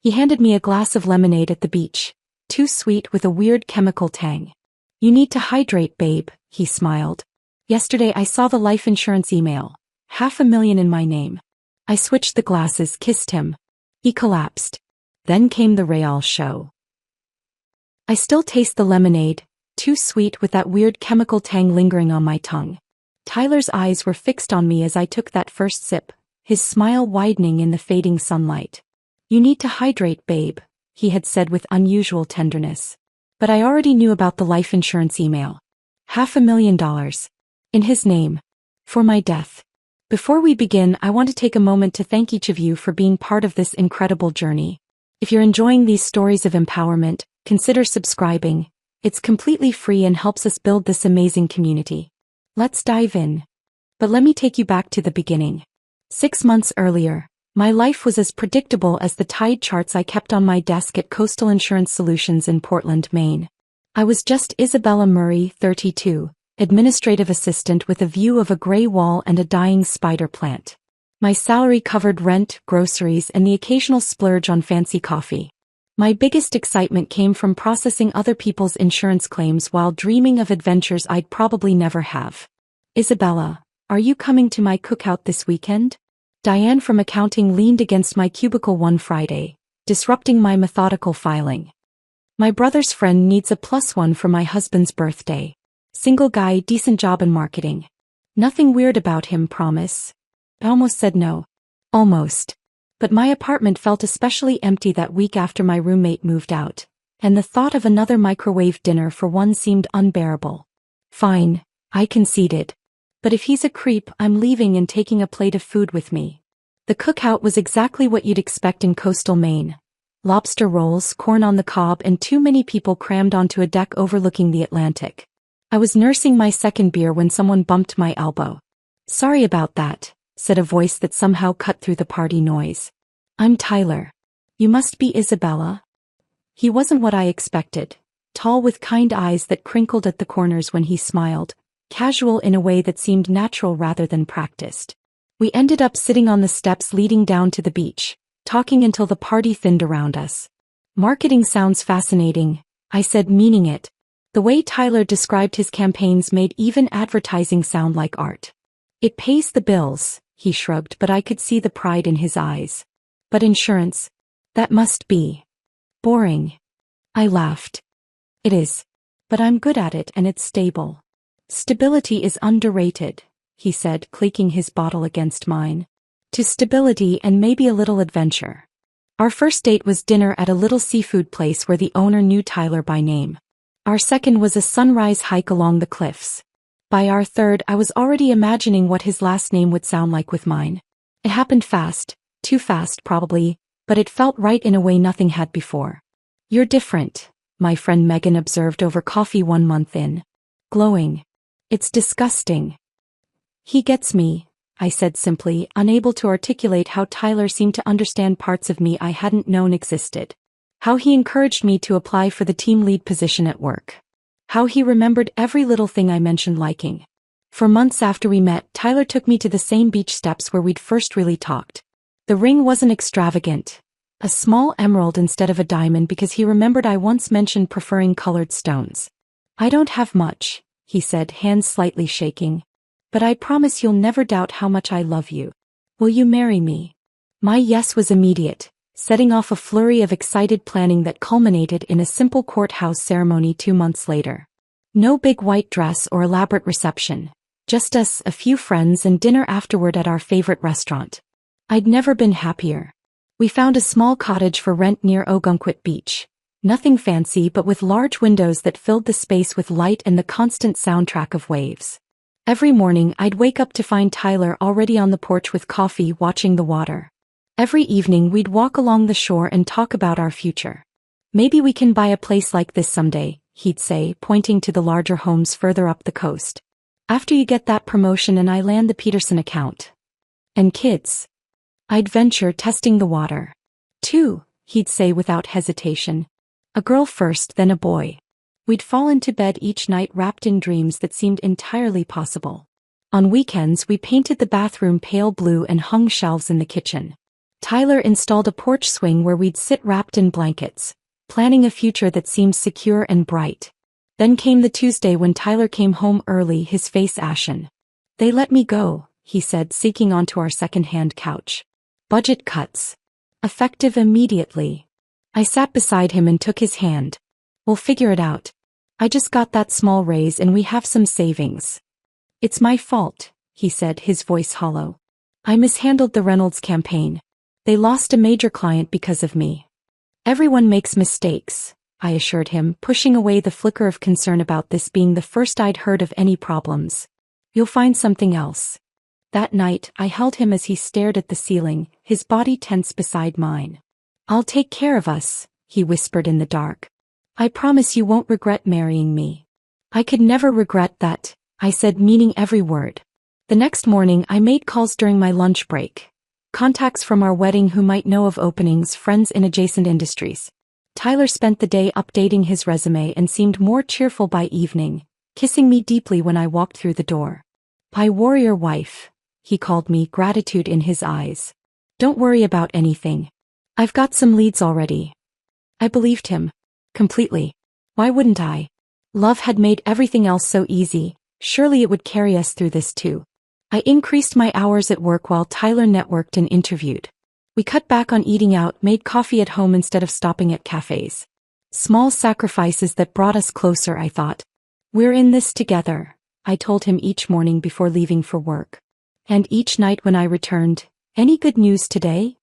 He handed me a glass of lemonade at the beach, too sweet with a weird chemical tang. "You need to hydrate, babe," he smiled. "Yesterday I saw the life insurance email. $500,000 in my name." I switched the glasses, kissed him. He collapsed. Then came the Real show. I still taste the lemonade, too sweet with that weird chemical tang lingering on my tongue. Tyler's eyes were fixed on me as I took that first sip, his smile widening in the fading sunlight. "You need to hydrate, babe," he had said with unusual tenderness. But I already knew about the life insurance email. $500,000. In his name. For my death. Before we begin, I want to take a moment to thank each of you for being part of this incredible journey. If you're enjoying these stories of empowerment, consider subscribing. It's completely free and helps us build this amazing community. Let's dive in. But let me take you back to the beginning. 6 months earlier, my life was as predictable as the tide charts I kept on my desk at Coastal Insurance Solutions in Portland, Maine. I was just Isabella Murray, 32, administrative assistant with a view of a gray wall and a dying spider plant. My salary covered rent, groceries, and the occasional splurge on fancy coffee. My biggest excitement came from processing other people's insurance claims while dreaming of adventures I'd probably never have. "Isabella, are you coming to my cookout this weekend?" Diane from accounting leaned against my cubicle one Friday, disrupting my methodical filing. "My brother's friend needs a +1 for my husband's birthday. Single guy, decent job in marketing. Nothing weird about him, promise." I almost said no. Almost. But my apartment felt especially empty that week after my roommate moved out, and the thought of another microwave dinner for one seemed unbearable. "Fine," I conceded. "But if he's a creep, I'm leaving and taking a plate of food with me." The cookout was exactly what you'd expect in coastal Maine. Lobster rolls, corn on the cob, and too many people crammed onto a deck overlooking the Atlantic. I was nursing my second beer when someone bumped my elbow. "Sorry about that," said a voice that somehow cut through the party noise. "I'm Tyler. You must be Isabella." He wasn't what I expected, tall with kind eyes that crinkled at the corners when he smiled, casual in a way that seemed natural rather than practiced. We ended up sitting on the steps leading down to the beach, talking until the party thinned around us. "Marketing sounds fascinating," I said, meaning it. The way Tyler described his campaigns made even advertising sound like art. "It pays the bills," he shrugged, but I could see the pride in his eyes. "But insurance? That must be boring." I laughed. "It is. But I'm good at it and it's stable." "Stability is underrated," he said, clicking his bottle against mine. "To stability and maybe a little adventure." Our first date was dinner at a little seafood place where the owner knew Tyler by name. Our second was a sunrise hike along the cliffs. By our third, I was already imagining what his last name would sound like with mine. It happened fast, too fast probably, but it felt right in a way nothing had before. "You're different," my friend Megan observed over coffee 1 month in. "Glowing. It's disgusting." "He gets me," I said simply, unable to articulate how Tyler seemed to understand parts of me I hadn't known existed. How he encouraged me to apply for the team lead position at work. How he remembered every little thing I mentioned liking. For months after we met, Tyler took me to the same beach steps where we'd first really talked. The ring wasn't extravagant. A small emerald instead of a diamond because he remembered I once mentioned preferring colored stones. "I don't have much," he said, hands slightly shaking. "But I promise you'll never doubt how much I love you. Will you marry me?" My yes was immediate, setting off a flurry of excited planning that culminated in a simple courthouse ceremony 2 months later. No big white dress or elaborate reception. Just us, a few friends, and dinner afterward at our favorite restaurant. I'd never been happier. We found a small cottage for rent near Ogunquit Beach. Nothing fancy, but with large windows that filled the space with light and the constant soundtrack of waves. Every morning I'd wake up to find Tyler already on the porch with coffee, watching the water. Every evening we'd walk along the shore and talk about our future. "Maybe we can buy a place like this someday," he'd say, pointing to the larger homes further up the coast. "After you get that promotion and I land the Peterson account. And kids." I'd venture, testing the water. "Two," he'd say without hesitation. "A girl first, then a boy." We'd fall into bed each night wrapped in dreams that seemed entirely possible. On weekends we painted the bathroom pale blue and hung shelves in the kitchen. Tyler installed a porch swing where we'd sit wrapped in blankets, planning a future that seemed secure and bright. Then came the Tuesday when Tyler came home early, his face ashen. "They let me go," he said, sinking onto our second-hand couch. "Budget cuts. Effective immediately." I sat beside him and took his hand. "We'll figure it out. I just got that small raise and we have some savings." "It's my fault," he said, his voice hollow. "I mishandled the Reynolds campaign. They lost a major client because of me." "Everyone makes mistakes," I assured him, pushing away the flicker of concern about this being the first I'd heard of any problems. "You'll find something else." That night, I held him as he stared at the ceiling, his body tense beside mine. "I'll take care of us," he whispered in the dark. "I promise you won't regret marrying me." "I could never regret that," I said, meaning every word. The next morning, I made calls during my lunch break. Contacts from our wedding who might know of openings, friends in adjacent industries. Tyler spent the day updating his resume and seemed more cheerful by evening, kissing me deeply when I walked through the door. "My warrior wife," he called me, gratitude in his eyes. "Don't worry about anything. I've got some leads already." I believed him. Completely. Why wouldn't I? Love had made everything else so easy, surely it would carry us through this too. I increased my hours at work while Tyler networked and interviewed. We cut back on eating out, made coffee at home instead of stopping at cafes. Small sacrifices that brought us closer, I thought. "We're in this together," I told him each morning before leaving for work. And each night when I returned, "Any good news today?"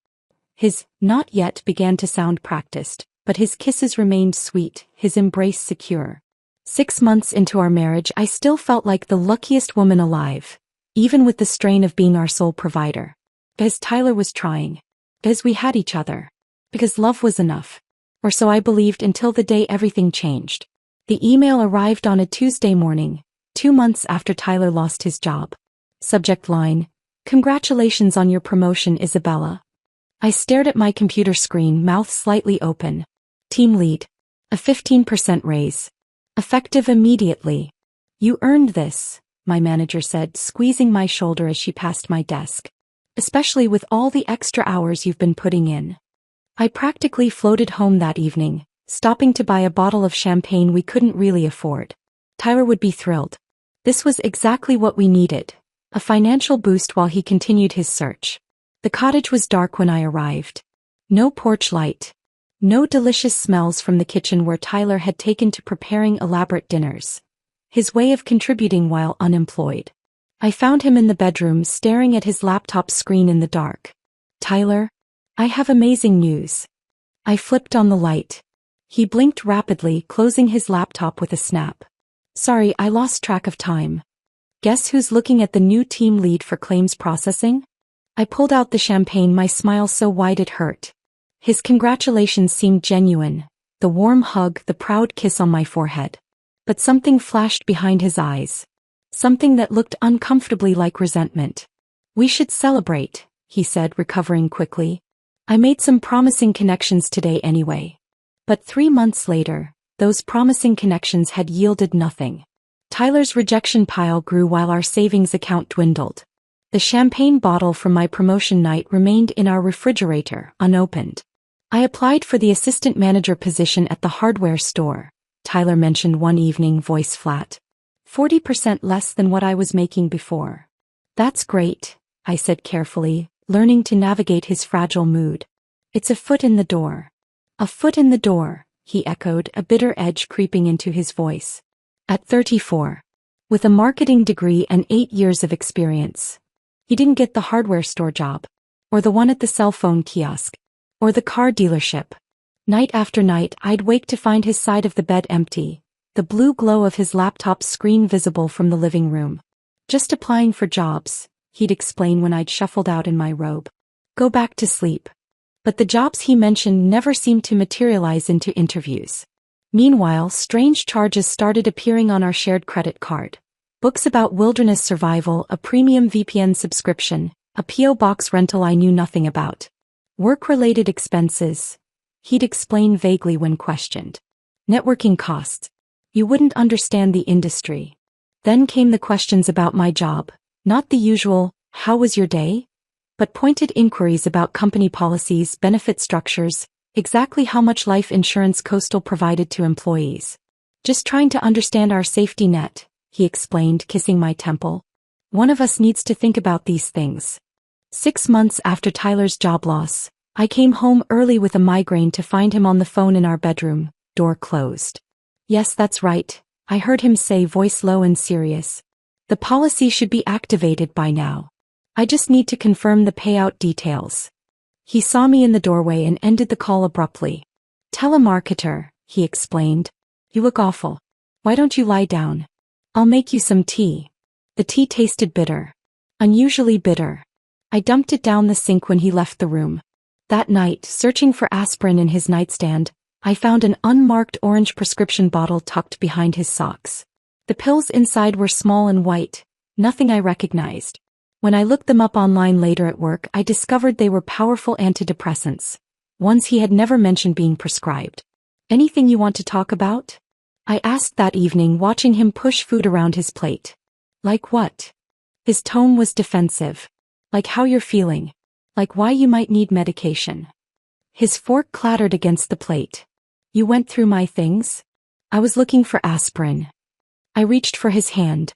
His "not yet" began to sound practiced, but his kisses remained sweet, his embrace secure. 6 months into our marriage, I still felt like the luckiest woman alive, even with the strain of being our sole provider. Because Tyler was trying. Because we had each other. Because love was enough. Or so I believed until the day everything changed. The email arrived on a Tuesday morning, 2 months after Tyler lost his job. Subject line: "Congratulations on your promotion, Isabella." I stared at my computer screen, mouth slightly open. "Team lead. A 15% raise. Effective immediately." "You earned this," my manager said, squeezing my shoulder as she passed my desk. "Especially with all the extra hours you've been putting in." I practically floated home that evening, stopping to buy a bottle of champagne we couldn't really afford. Tyler would be thrilled. This was exactly what we needed. A financial boost while he continued his search. The cottage was dark when I arrived. No porch light. No delicious smells from the kitchen where Tyler had taken to preparing elaborate dinners. His way of contributing while unemployed. I found him in the bedroom staring at his laptop screen in the dark. "Tyler, I have amazing news." I flipped on the light. He blinked rapidly, closing his laptop with a snap. "Sorry, I lost track of time. Guess who's looking at the new team lead for claims processing?" I pulled out the champagne, my smile so wide it hurt. His congratulations seemed genuine, the warm hug, the proud kiss on my forehead. But something flashed behind his eyes. Something that looked uncomfortably like resentment. "We should celebrate," he said, recovering quickly. "I made some promising connections today anyway." But 3 months later, those promising connections had yielded nothing. Tyler's rejection pile grew while our savings account dwindled. The champagne bottle from my promotion night remained in our refrigerator, unopened. I applied for the assistant manager position at the hardware store, Tyler mentioned one evening, voice flat. 40% less than what I was making before. "That's great," I said carefully, learning to navigate his fragile mood. "It's a foot in the door." "A foot in the door," he echoed, a bitter edge creeping into his voice. At 34. With a marketing degree and 8 years of experience. He didn't get the hardware store job. Or the one at the cell phone kiosk. Or the car dealership. Night after night, I'd wake to find his side of the bed empty, the blue glow of his laptop screen visible from the living room. "Just applying for jobs," he'd explain when I'd shuffled out in my robe. "Go back to sleep." But the jobs he mentioned never seemed to materialize into interviews. Meanwhile, strange charges started appearing on our shared credit card. Books about wilderness survival, a premium VPN subscription, a P.O. box rental I knew nothing about. Work-related expenses, he'd explain vaguely when questioned. Networking costs. You wouldn't understand the industry. Then came the questions about my job, not the usual, "How was your day?" but pointed inquiries about company policies, benefit structures, exactly how much life insurance Coastal provided to employees. Just trying to understand our safety net, he explained, kissing my temple. One of us needs to think about these things. 6 months after Tyler's job loss, I came home early with a migraine to find him on the phone in our bedroom, door closed. Yes, that's right, I heard him say, voice low and serious. The policy should be activated by now. I just need to confirm the payout details. He saw me in the doorway and ended the call abruptly. Telemarketer, he explained. You look awful. Why don't you lie down? I'll make you some tea. The tea tasted bitter. Unusually bitter. I dumped it down the sink when he left the room. That night, searching for aspirin in his nightstand, I found an unmarked orange prescription bottle tucked behind his socks. The pills inside were small and white, nothing I recognized. When I looked them up online later at work, I discovered they were powerful antidepressants, ones he had never mentioned being prescribed. Anything you want to talk about? I asked that evening, watching him push food around his plate. Like what? His tone was defensive. Like how you're feeling. Like why you might need medication. His fork clattered against the plate. You went through my things? I was looking for aspirin. I reached for his hand.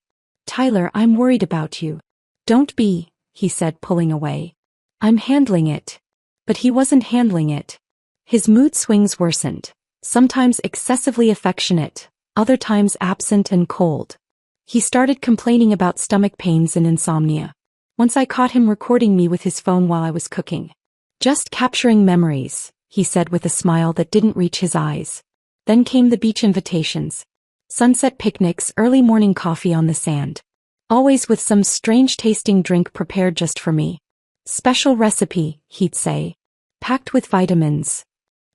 Tyler, I'm worried about you. Don't be, he said, pulling away. I'm handling it. But he wasn't handling it. His mood swings worsened, sometimes excessively affectionate, other times absent and cold. He started complaining about stomach pains and insomnia. Once I caught him recording me with his phone while I was cooking. Just capturing memories, he said with a smile that didn't reach his eyes. Then came the beach invitations. Sunset picnics, early morning coffee on the sand. Always with some strange-tasting drink prepared just for me. Special recipe, he'd say. Packed with vitamins.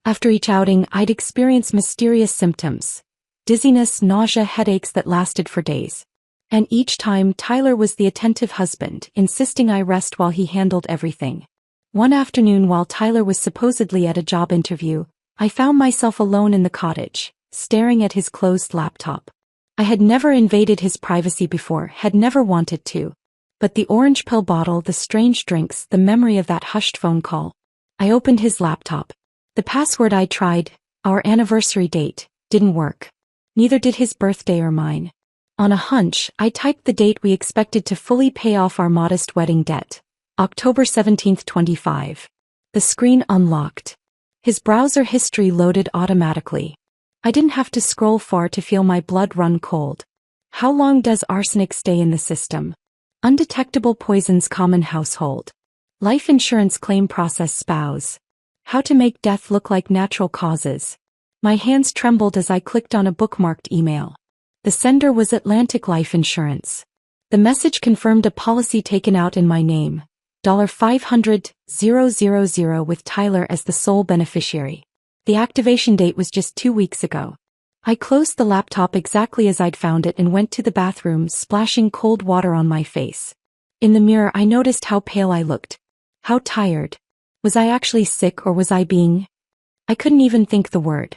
After each outing, I'd experience mysterious symptoms. Dizziness, nausea, headaches that lasted for days. And each time Tyler was the attentive husband, insisting I rest while he handled everything. One afternoon while Tyler was supposedly at a job interview, I found myself alone in the cottage, staring at his closed laptop. I had never invaded his privacy before, had never wanted to. But the orange pill bottle, the strange drinks, the memory of that hushed phone call. I opened his laptop. The password I tried, our anniversary date, didn't work. Neither did his birthday or mine. On a hunch, I typed the date we expected to fully pay off our modest wedding debt. October 17, 25. The screen unlocked. His browser history loaded automatically. I didn't have to scroll far to feel my blood run cold. How long does arsenic stay in the system? Undetectable poisons common household. Life insurance claim process spouse. How to make death look like natural causes. My hands trembled as I clicked on a bookmarked email. The sender was Atlantic Life Insurance. The message confirmed a policy taken out in my name. $500,000 with Tyler as the sole beneficiary. The activation date was just 2 weeks ago. I closed the laptop exactly as I'd found it and went to the bathroom, splashing cold water on my face. In the mirror I noticed how pale I looked. How tired. Was I actually sick or was I being? I couldn't even think the word.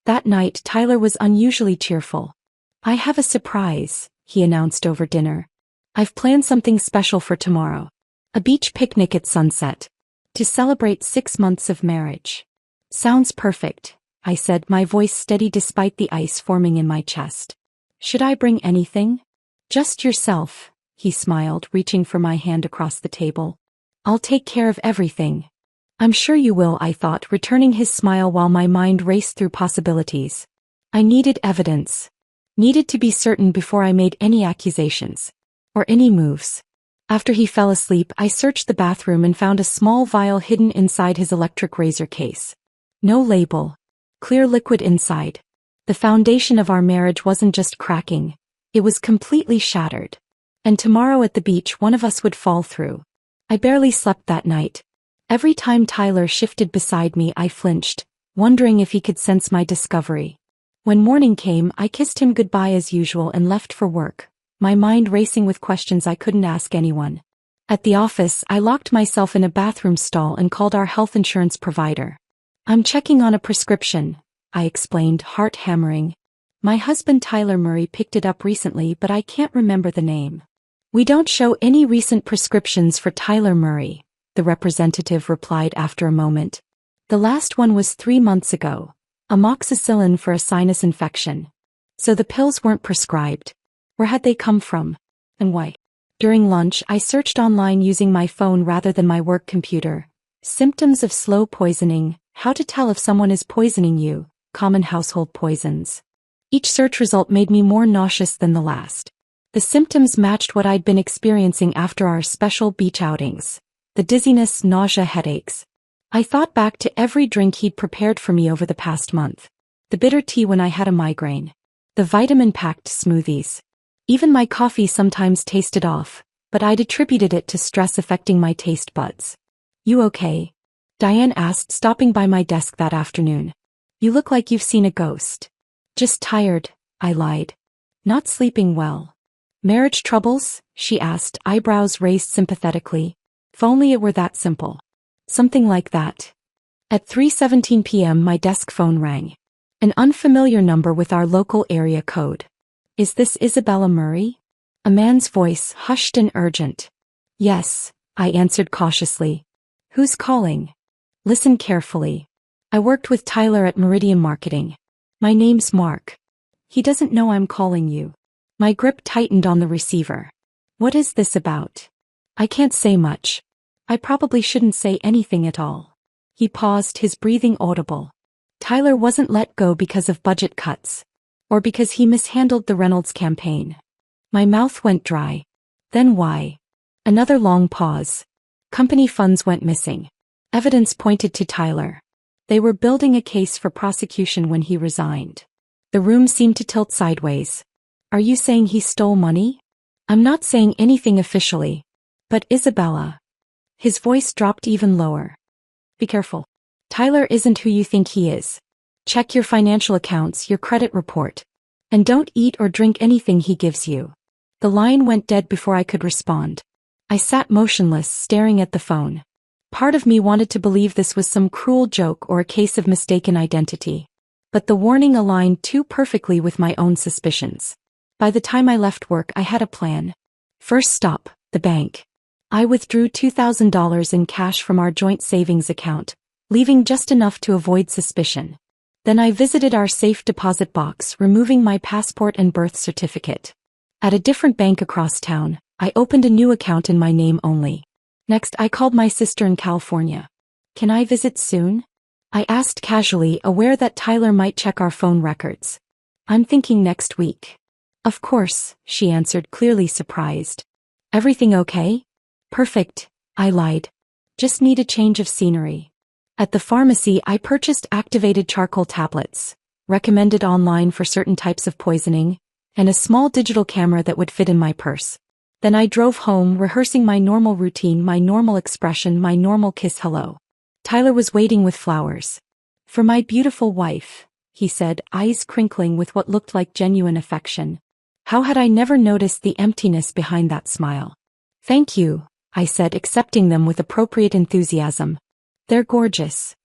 That night Tyler was unusually cheerful. I have a surprise, he announced over dinner. I've planned something special for tomorrow. A beach picnic at sunset. To celebrate 6 months of marriage. Sounds perfect, I said, my voice steady despite the ice forming in my chest. Should I bring anything? Just yourself, he smiled, reaching for my hand across the table. I'll take care of everything. I'm sure you will, I thought, returning his smile while my mind raced through possibilities. I needed evidence. Needed to be certain before I made any accusations. Or any moves. After he fell asleep, I searched the bathroom and found a small vial hidden inside his electric razor case. No label. Clear liquid inside. The foundation of our marriage wasn't just cracking. It was completely shattered. And tomorrow at the beach one of us would fall through. I barely slept that night. Every time Tyler shifted beside me I flinched, wondering if he could sense my discovery. When morning came, I kissed him goodbye as usual and left for work, my mind racing with questions I couldn't ask anyone. At the office, I locked myself in a bathroom stall and called our health insurance provider. I'm checking on a prescription, I explained, heart hammering. My husband Tyler Murray picked it up recently, but I can't remember the name. We don't show any recent prescriptions for Tyler Murray, the representative replied after a moment. The last one was 3 months ago. Amoxicillin for a sinus infection. So the pills weren't prescribed. Where had they come from? And why? During lunch, I searched online using my phone rather than my work computer. Symptoms of slow poisoning, how to tell if someone is poisoning you, common household poisons. Each search result made me more nauseous than the last. The symptoms matched what I'd been experiencing after our special beach outings. The dizziness, nausea, headaches. I thought back to every drink he'd prepared for me over the past month. The bitter tea when I had a migraine. The vitamin-packed smoothies. Even my coffee sometimes tasted off, but I'd attributed it to stress affecting my taste buds. You okay? Diane asked, stopping by my desk that afternoon. You look like you've seen a ghost. Just tired, I lied. Not sleeping well. Marriage troubles? She asked, eyebrows raised sympathetically. If only it were that simple. Something like that. At 3:17 p.m. my desk phone rang. An unfamiliar number with our local area code. Is this Isabella Murray? A man's voice, hushed and urgent. Yes, I answered cautiously. Who's calling? Listen carefully. I worked with Tyler at Meridian Marketing. My name's Mark. He doesn't know I'm calling you. My grip tightened on the receiver. What is this about? I can't say much. I probably shouldn't say anything at all. He paused, his breathing audible. Tyler wasn't let go because of budget cuts. Or because he mishandled the Reynolds campaign. My mouth went dry. Then why? Another long pause. Company funds went missing. Evidence pointed to Tyler. They were building a case for prosecution when he resigned. The room seemed to tilt sideways. Are you saying he stole money? I'm not saying anything officially. But Isabella. His voice dropped even lower. Be careful. Tyler isn't who you think he is. Check your financial accounts, your credit report. And don't eat or drink anything he gives you. The line went dead before I could respond. I sat motionless, staring at the phone. Part of me wanted to believe this was some cruel joke or a case of mistaken identity. But the warning aligned too perfectly with my own suspicions. By the time I left work, I had a plan. First stop, the bank. I withdrew $2,000 in cash from our joint savings account, leaving just enough to avoid suspicion. Then I visited our safe deposit box, removing my passport and birth certificate. At a different bank across town, I opened a new account in my name only. Next, I called my sister in California. Can I visit soon? I asked casually, aware that Tyler might check our phone records. I'm thinking next week. Of course, she answered, clearly surprised. Everything okay? Perfect, I lied. Just need a change of scenery. At the pharmacy, I purchased activated charcoal tablets, recommended online for certain types of poisoning, and a small digital camera that would fit in my purse. Then I drove home, rehearsing my normal routine, my normal expression, my normal kiss hello. Tyler was waiting with flowers. For my beautiful wife, he said, eyes crinkling with what looked like genuine affection. How had I never noticed the emptiness behind that smile? Thank you, I said, accepting them with appropriate enthusiasm. They're gorgeous.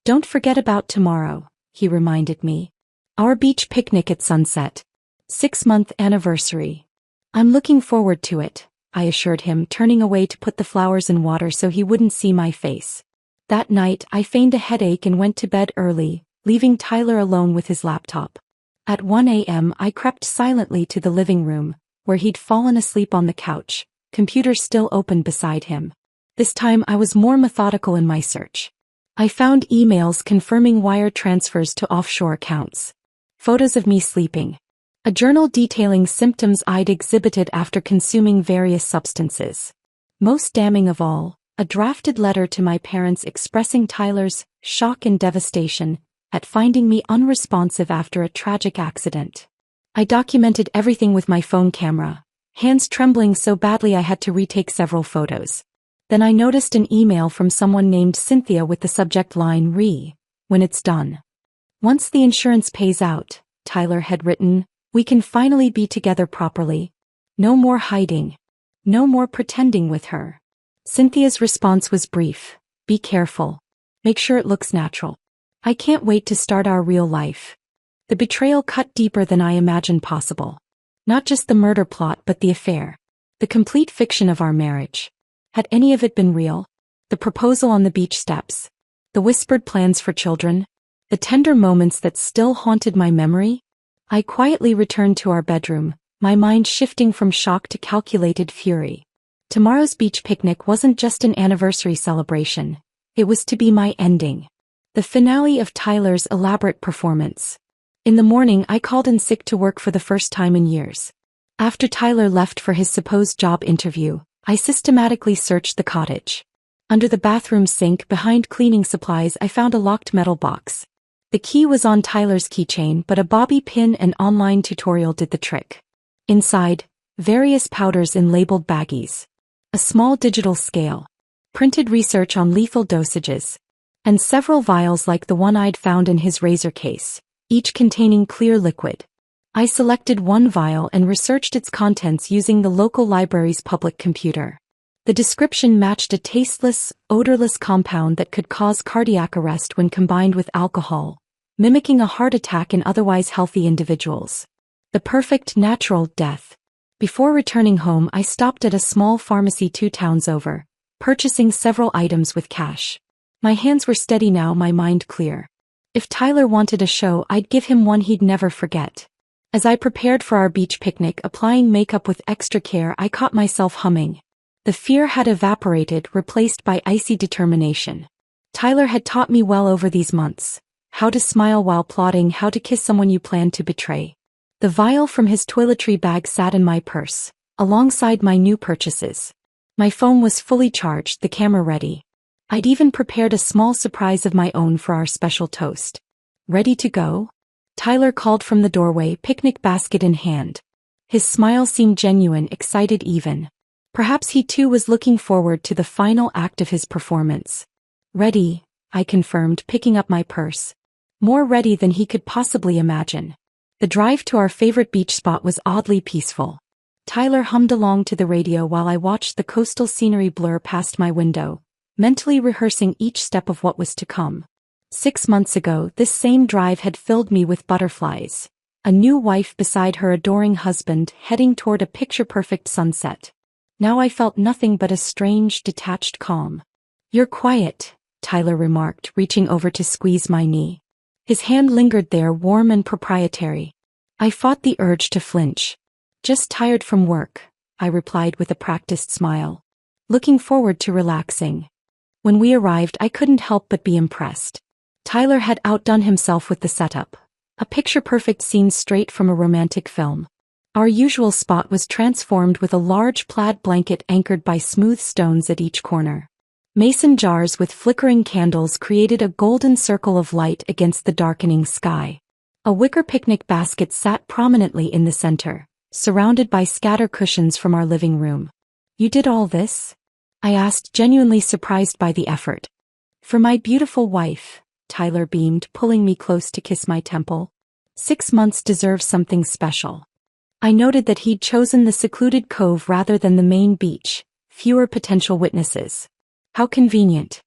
Don't forget about tomorrow, he reminded me. Our beach picnic at sunset. 6-month anniversary. I'm looking forward to it, I assured him, turning away to put the flowers in water so he wouldn't see my face. That night, I feigned a headache and went to bed early, leaving Tyler alone with his laptop. At 1 a.m., I crept silently to the living room, where he'd fallen asleep on the couch, computer still open beside him. This time I was more methodical in my search. I found emails confirming wire transfers to offshore accounts. Photos of me sleeping. A journal detailing symptoms I'd exhibited after consuming various substances. Most damning of all, a drafted letter to my parents expressing Tyler's shock and devastation at finding me unresponsive after a tragic accident. I documented everything with my phone camera, hands trembling so badly I had to retake several photos. Then I noticed an email from someone named Cynthia with the subject line when it's done. Once the insurance pays out, Tyler had written, we can finally be together properly. No more hiding. No more pretending with her. Cynthia's response was brief. Be careful. Make sure it looks natural. I can't wait to start our real life. The betrayal cut deeper than I imagined possible. Not just the murder plot but the affair. The complete fiction of our marriage. Had any of it been real? the proposal on the beach steps, the whispered plans for children, the tender moments that still haunted my memory. I quietly returned to our bedroom, my mind shifting from shock to calculated fury. Tomorrow's beach picnic wasn't just an anniversary celebration. It was to be my ending. The finale of Tyler's elaborate performance. In the morning, I called in sick to work for the first time in years. After Tyler left for his supposed job interview, I systematically searched the cottage. Under the bathroom sink behind cleaning supplies, I found a locked metal box. The key was on Tyler's keychain, but a bobby pin and online tutorial did the trick. Inside, various powders in labeled baggies. A small digital scale. Printed research on lethal dosages. And several vials like the one I'd found in his razor case, each containing clear liquid. I selected one vial and researched its contents using the local library's public computer. The description matched a tasteless, odorless compound that could cause cardiac arrest when combined with alcohol, mimicking a heart attack in otherwise healthy individuals. The perfect natural death. Before returning home, I stopped at a small pharmacy 2 towns over, purchasing several items with cash. My hands were steady now, my mind clear. If Tyler wanted a show, I'd give him one he'd never forget. As I prepared for our beach picnic, applying makeup with extra care, I caught myself humming. The fear had evaporated, replaced by icy determination. Tyler had taught me well over these months. How to smile while plotting, how to kiss someone you plan to betray. The vial from his toiletry bag sat in my purse, alongside my new purchases. My phone was fully charged, the camera ready. I'd even prepared a small surprise of my own for our special toast. Ready to go? Tyler called from the doorway, picnic basket in hand. His smile seemed genuine, excited even. Perhaps he too was looking forward to the final act of his performance. Ready, I confirmed, picking up my purse. More ready than he could possibly imagine. The drive to our favorite beach spot was oddly peaceful. Tyler hummed along to the radio while I watched the coastal scenery blur past my window, mentally rehearsing each step of what was to come. 6 months ago, this same drive had filled me with butterflies. A new wife beside her adoring husband, heading toward a picture-perfect sunset. Now I felt nothing but a strange, detached calm. "You're quiet," Tyler remarked, reaching over to squeeze my knee. His hand lingered there, warm and proprietary. I fought the urge to flinch. "Just tired from work," I replied with a practiced smile. "Looking forward to relaxing." When we arrived, I couldn't help but be impressed. Tyler had outdone himself with the setup. A picture-perfect scene straight from a romantic film. Our usual spot was transformed with a large plaid blanket anchored by smooth stones at each corner. Mason jars with flickering candles created a golden circle of light against the darkening sky. A wicker picnic basket sat prominently in the center, surrounded by scatter cushions from our living room. "You did all this?" I asked, genuinely surprised by the effort. "For my beautiful wife," Tyler beamed, pulling me close to kiss my temple. 6 months deserves something special. I noted that he'd chosen the secluded cove rather than the main beach, fewer potential witnesses. How convenient.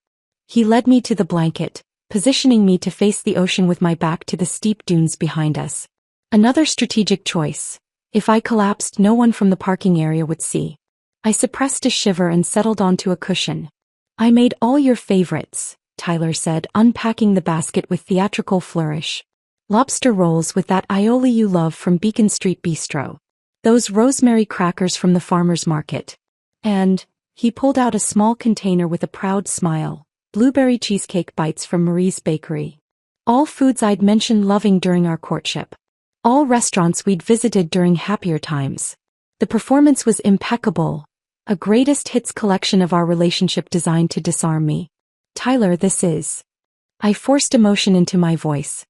He led me to the blanket, positioning me to face the ocean with my back to the steep dunes behind us. Another strategic choice. If I collapsed, no one from the parking area would see. I suppressed a shiver and settled onto a cushion. "I made all your favorites," Tyler said, unpacking the basket with theatrical flourish. "Lobster rolls with that aioli you love from Beacon Street Bistro. Those rosemary crackers from the farmer's market. And," he pulled out a small container with a proud smile, "blueberry cheesecake bites from Marie's Bakery. All foods I'd mentioned loving during our courtship. All restaurants we'd visited during happier times. The performance was impeccable. A greatest hits collection of our relationship designed to disarm me. Tyler, this is..." I forced emotion into my voice.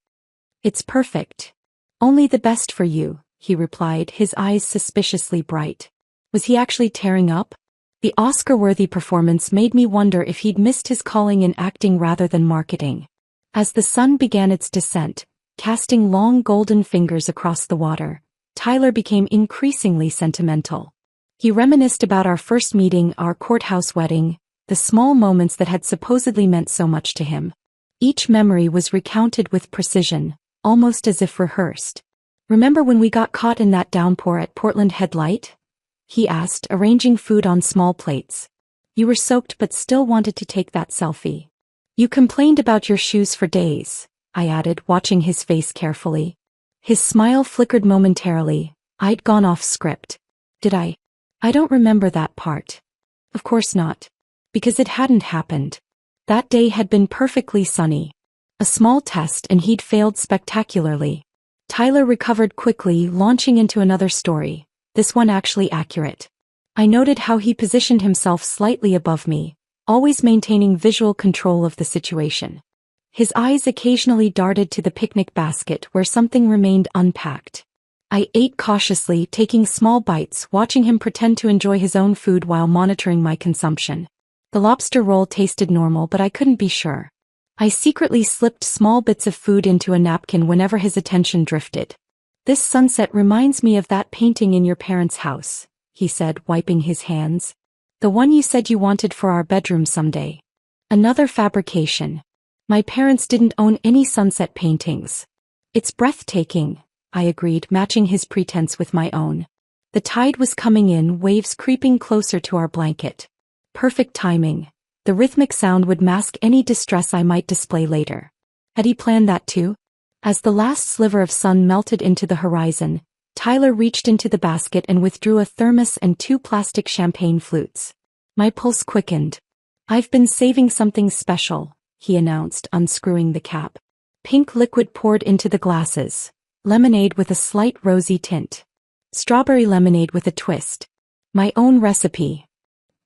"It's perfect. Only the best for you," he replied, his eyes suspiciously bright. Was he actually tearing up? The Oscar-worthy performance made me wonder if he'd missed his calling in acting rather than marketing. As the sun began its descent, casting long golden fingers across the water, Tyler became increasingly sentimental. He reminisced about our first meeting, our courthouse wedding, the small moments that had supposedly meant so much to him. Each memory was recounted with precision, almost as if rehearsed. "Remember when we got caught in that downpour at Portland Headlight?" he asked, arranging food on small plates. You were soaked but still wanted to take that selfie. You complained about your shoes for days, I added, watching his face carefully. His smile flickered momentarily. I'd gone off script. Did I? I don't remember that part. Of course not. Because it hadn't happened. That day had been perfectly sunny. A small test and he'd failed spectacularly. Tyler recovered quickly, launching into another story, this one actually accurate. I noted how he positioned himself slightly above me, always maintaining visual control of the situation. His eyes occasionally darted to the picnic basket where something remained unpacked. I ate cautiously, taking small bites, watching him pretend to enjoy his own food while monitoring my consumption. The lobster roll tasted normal, but I couldn't be sure. I secretly slipped small bits of food into a napkin whenever his attention drifted. This sunset reminds me of that painting in your parents' house, he said, wiping his hands. The one you said you wanted for our bedroom someday. Another fabrication. My parents didn't own any sunset paintings. It's breathtaking, I agreed, matching his pretense with my own. The tide was coming in, waves creeping closer to our blanket. Perfect timing. The rhythmic sound would mask any distress I might display later. Had he planned that too? As the last sliver of sun melted into the horizon, Tyler reached into the basket and withdrew a thermos and 2 plastic champagne flutes. My pulse quickened. I've been saving something special, he announced, unscrewing the cap. Pink liquid poured into the glasses. Lemonade with a slight rosy tint. Strawberry lemonade with a twist. My own recipe.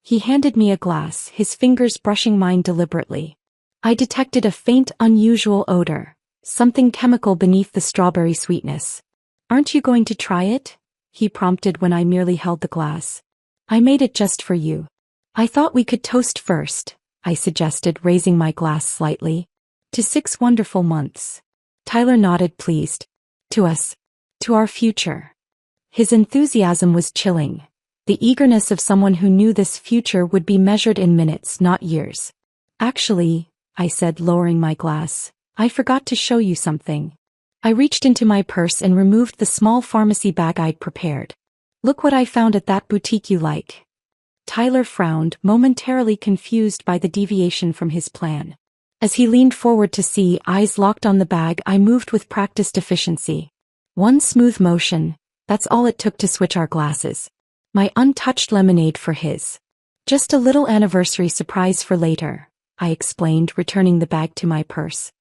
He handed me a glass, his fingers brushing mine deliberately. I detected a faint, unusual odor, something chemical beneath the strawberry sweetness. Aren't you going to try it? He prompted when I merely held the glass. I made it just for you. I thought we could toast first, I suggested, raising my glass slightly. To 6 wonderful months. Tyler nodded, pleased. To us. To our future. His enthusiasm was chilling. The eagerness of someone who knew this future would be measured in minutes, not years. Actually, I said, lowering my glass, I forgot to show you something. I reached into my purse and removed the small pharmacy bag I'd prepared. Look what I found at that boutique you like. Tyler frowned, momentarily confused by the deviation from his plan. As he leaned forward to see, eyes locked on the bag, I moved with practiced efficiency. One smooth motion, that's all it took to switch our glasses. My untouched lemonade for his. Just a little anniversary surprise for later, I explained, returning the bag to my purse.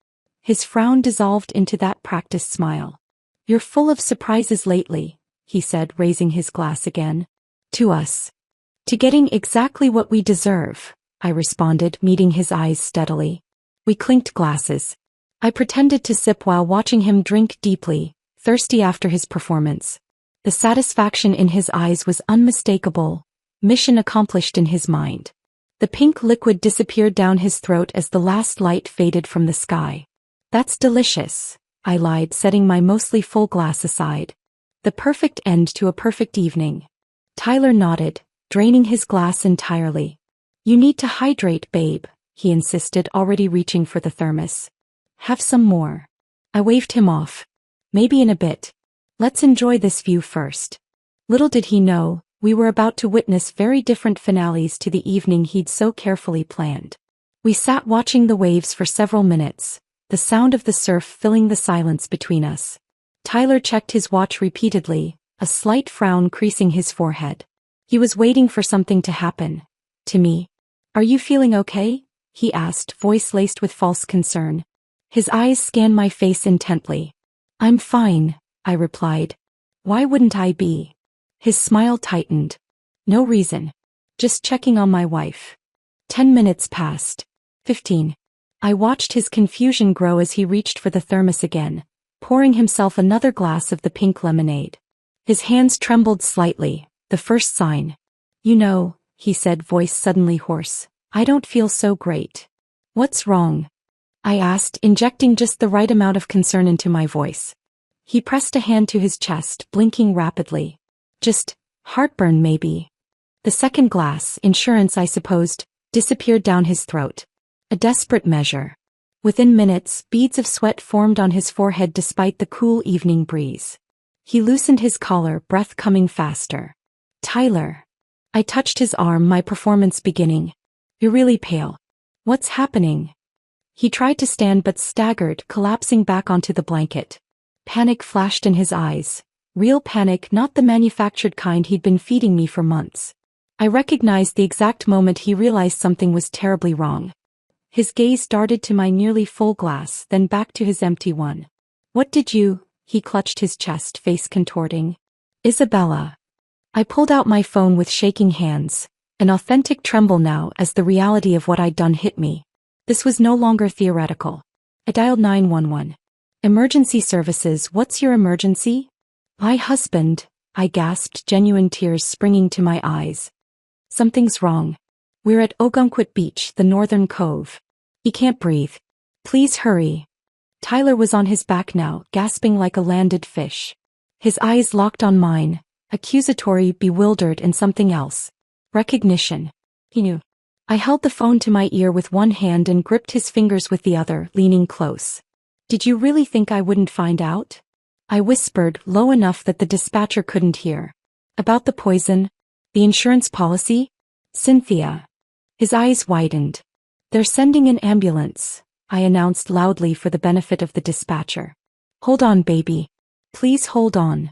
His frown dissolved into that practiced smile. You're full of surprises lately, he said, raising his glass again. To us. To getting exactly what we deserve, I responded, meeting his eyes steadily. We clinked glasses. I pretended to sip while watching him drink deeply, thirsty after his performance. The satisfaction in his eyes was unmistakable. Mission accomplished in his mind. The pink liquid disappeared down his throat as the last light faded from the sky. That's delicious, I lied, setting my mostly full glass aside. The perfect end to a perfect evening. Tyler nodded, draining his glass entirely. You need to hydrate, babe, he insisted, already reaching for the thermos. Have some more. I waved him off. Maybe in a bit. Let's enjoy this view first. Little did he know, we were about to witness very different finales to the evening he'd so carefully planned. We sat watching the waves for several minutes, the sound of the surf filling the silence between us. Tyler checked his watch repeatedly, a slight frown creasing his forehead. He was waiting for something to happen. To me. Are you feeling okay? He asked, voice laced with false concern. His eyes scanned my face intently. I'm fine, I replied. Why wouldn't I be? His smile tightened. No reason. Just checking on my wife. 10 minutes passed. 15. I watched his confusion grow as he reached for the thermos again, pouring himself another glass of the pink lemonade. His hands trembled slightly, the first sign. You know, he said, voice suddenly hoarse, I don't feel so great. What's wrong? I asked, injecting just the right amount of concern into my voice. He pressed a hand to his chest, blinking rapidly. Just heartburn, maybe. The second glass, insurance I supposed, disappeared down his throat. A desperate measure. Within minutes, beads of sweat formed on his forehead despite the cool evening breeze. He loosened his collar, breath coming faster. Tyler. I touched his arm, my performance beginning. You're really pale. What's happening? He tried to stand but staggered, collapsing back onto the blanket. Panic flashed in his eyes. Real panic, not the manufactured kind he'd been feeding me for months. I recognized the exact moment he realized something was terribly wrong. His gaze darted to my nearly full glass, then back to his empty one. What did you? He clutched his chest, face contorting. Isabella. I pulled out my phone with shaking hands, an authentic tremble now as the reality of what I'd done hit me. This was no longer theoretical. I dialed 911. Emergency services, what's your emergency? My husband, I gasped, genuine tears springing to my eyes. Something's wrong. We're at Ogunquit Beach, the northern cove. He can't breathe. Please hurry. Tyler was on his back now, gasping like a landed fish. His eyes locked on mine, accusatory, bewildered, and something else. Recognition. He knew. I held the phone to my ear with one hand and gripped his fingers with the other, leaning close. Did you really think I wouldn't find out? I whispered, low enough that the dispatcher couldn't hear. About the poison? The insurance policy? Cynthia. His eyes widened. They're sending an ambulance, I announced loudly for the benefit of the dispatcher. Hold on, baby. Please hold on.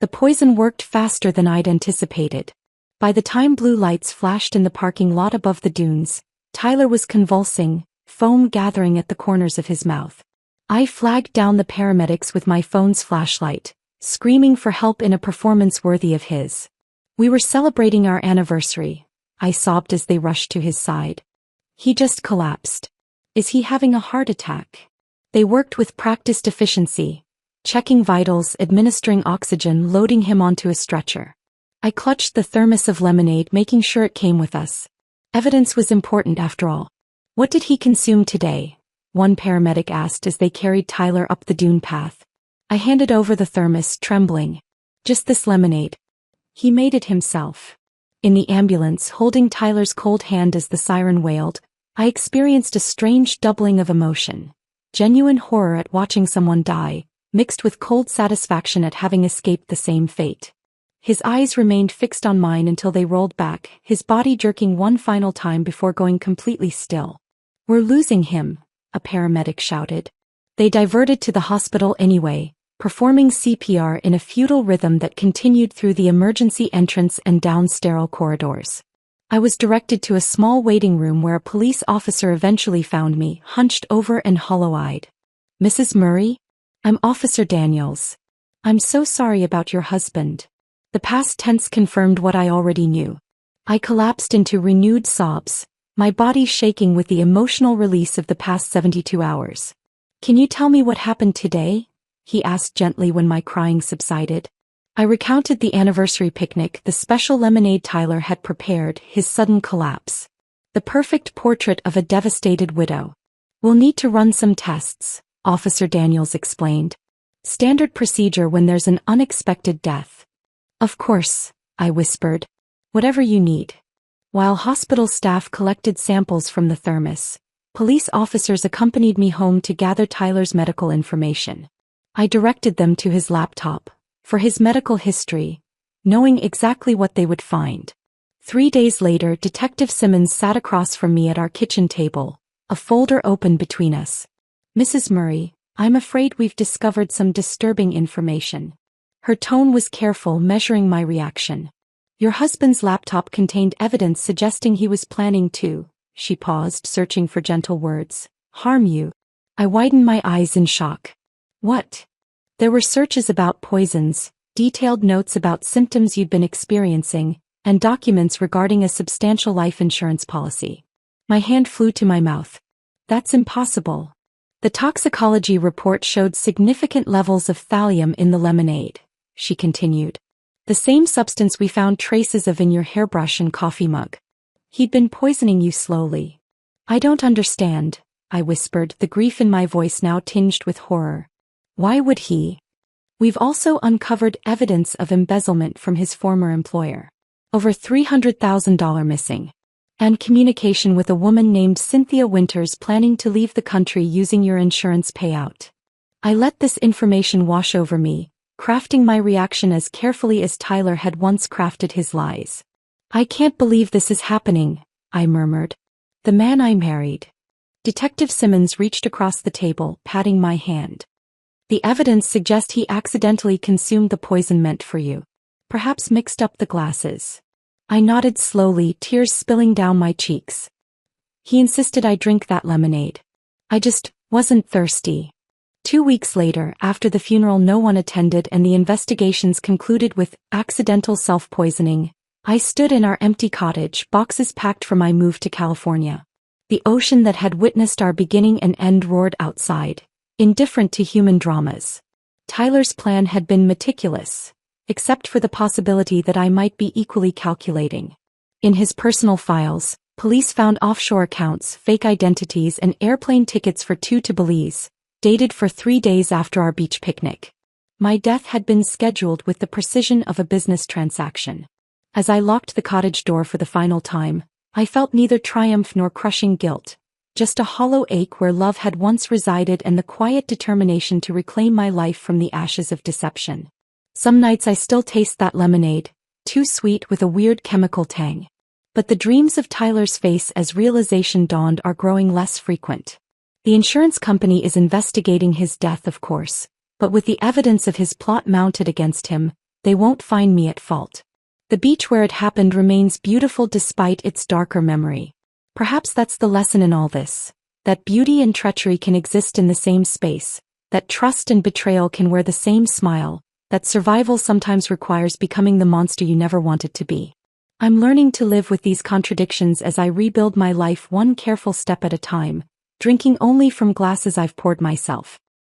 The poison worked faster than I'd anticipated. By the time blue lights flashed in the parking lot above the dunes, Tyler was convulsing, foam gathering at the corners of his mouth. I flagged down the paramedics with my phone's flashlight, screaming for help in a performance worthy of his. We were celebrating our anniversary, I sobbed as they rushed to his side. He just collapsed. Is he having a heart attack? They worked with practiced efficiency, checking vitals, administering oxygen, loading him onto a stretcher. I clutched the thermos of lemonade, making sure it came with us. Evidence was important after all. What did he consume today? One paramedic asked as they carried Tyler up the dune path. I handed over the thermos, trembling. Just this lemonade. He made it himself. In the ambulance, holding Tyler's cold hand as the siren wailed, I experienced a strange doubling of emotion. Genuine horror at watching someone die, mixed with cold satisfaction at having escaped the same fate. His eyes remained fixed on mine until they rolled back, his body jerking one final time before going completely still. We're losing him, a paramedic shouted. They diverted to the hospital anyway, performing CPR in a futile rhythm that continued through the emergency entrance and down sterile corridors. I was directed to a small waiting room where a police officer eventually found me, hunched over and hollow-eyed. Mrs. Murray? I'm Officer Daniels. I'm so sorry about your husband. The past tense confirmed what I already knew. I collapsed into renewed sobs, my body shaking with the emotional release of the past 72 hours. Can you tell me what happened today? He asked gently when my crying subsided. I recounted the anniversary picnic, the special lemonade Tyler had prepared, his sudden collapse. The perfect portrait of a devastated widow. We'll need to run some tests, Officer Daniels explained. Standard procedure when there's an unexpected death. Of course, I whispered. Whatever you need. While hospital staff collected samples from the thermos, police officers accompanied me home to gather Tyler's medical information. I directed them to his laptop, for his medical history, knowing exactly what they would find. 3 days later, Detective Simmons sat across from me at our kitchen table, a folder open between us. Mrs. Murray, I'm afraid we've discovered some disturbing information. Her tone was careful, measuring my reaction. Your husband's laptop contained evidence suggesting he was planning to, she paused, searching for gentle words, harm you. I widened my eyes in shock. What? There were searches about poisons, detailed notes about symptoms you'd been experiencing, and documents regarding a substantial life insurance policy. My hand flew to my mouth. That's impossible. The toxicology report showed significant levels of thallium in the lemonade, she continued. The same substance we found traces of in your hairbrush and coffee mug. He'd been poisoning you slowly. I don't understand, I whispered, the grief in my voice now tinged with horror. Why would he? We've also uncovered evidence of embezzlement from his former employer. Over $300,000 missing. And communication with a woman named Cynthia Winters planning to leave the country using your insurance payout. I let this information wash over me, crafting my reaction as carefully as Tyler had once crafted his lies. I can't believe this is happening, I murmured. The man I married. Detective Simmons reached across the table, patting my hand. The evidence suggests he accidentally consumed the poison meant for you. Perhaps mixed up the glasses. I nodded slowly, tears spilling down my cheeks. He insisted I drink that lemonade. I just wasn't thirsty. 2 weeks later, after the funeral no one attended and the investigations concluded with accidental self-poisoning, I stood in our empty cottage, boxes packed for my move to California. The ocean that had witnessed our beginning and end roared outside, indifferent to human dramas. Tyler's plan had been meticulous, except for the possibility that I might be equally calculating. In his personal files, police found offshore accounts, fake identities, and airplane tickets for 2 to Belize, dated for 3 days after our beach picnic. My death had been scheduled with the precision of a business transaction. As I locked the cottage door for the final time, I felt neither triumph nor crushing guilt, just a hollow ache where love had once resided and the quiet determination to reclaim my life from the ashes of deception. Some nights I still taste that lemonade, too sweet with a weird chemical tang. But the dreams of Tyler's face as realization dawned are growing less frequent. The insurance company is investigating his death, of course, but with the evidence of his plot mounted against him, they won't find me at fault. The beach where it happened remains beautiful despite its darker memory. Perhaps that's the lesson in all this, that beauty and treachery can exist in the same space, that trust and betrayal can wear the same smile, that survival sometimes requires becoming the monster you never wanted to be. I'm learning to live with these contradictions as I rebuild my life one careful step at a time, drinking only from glasses I've poured myself.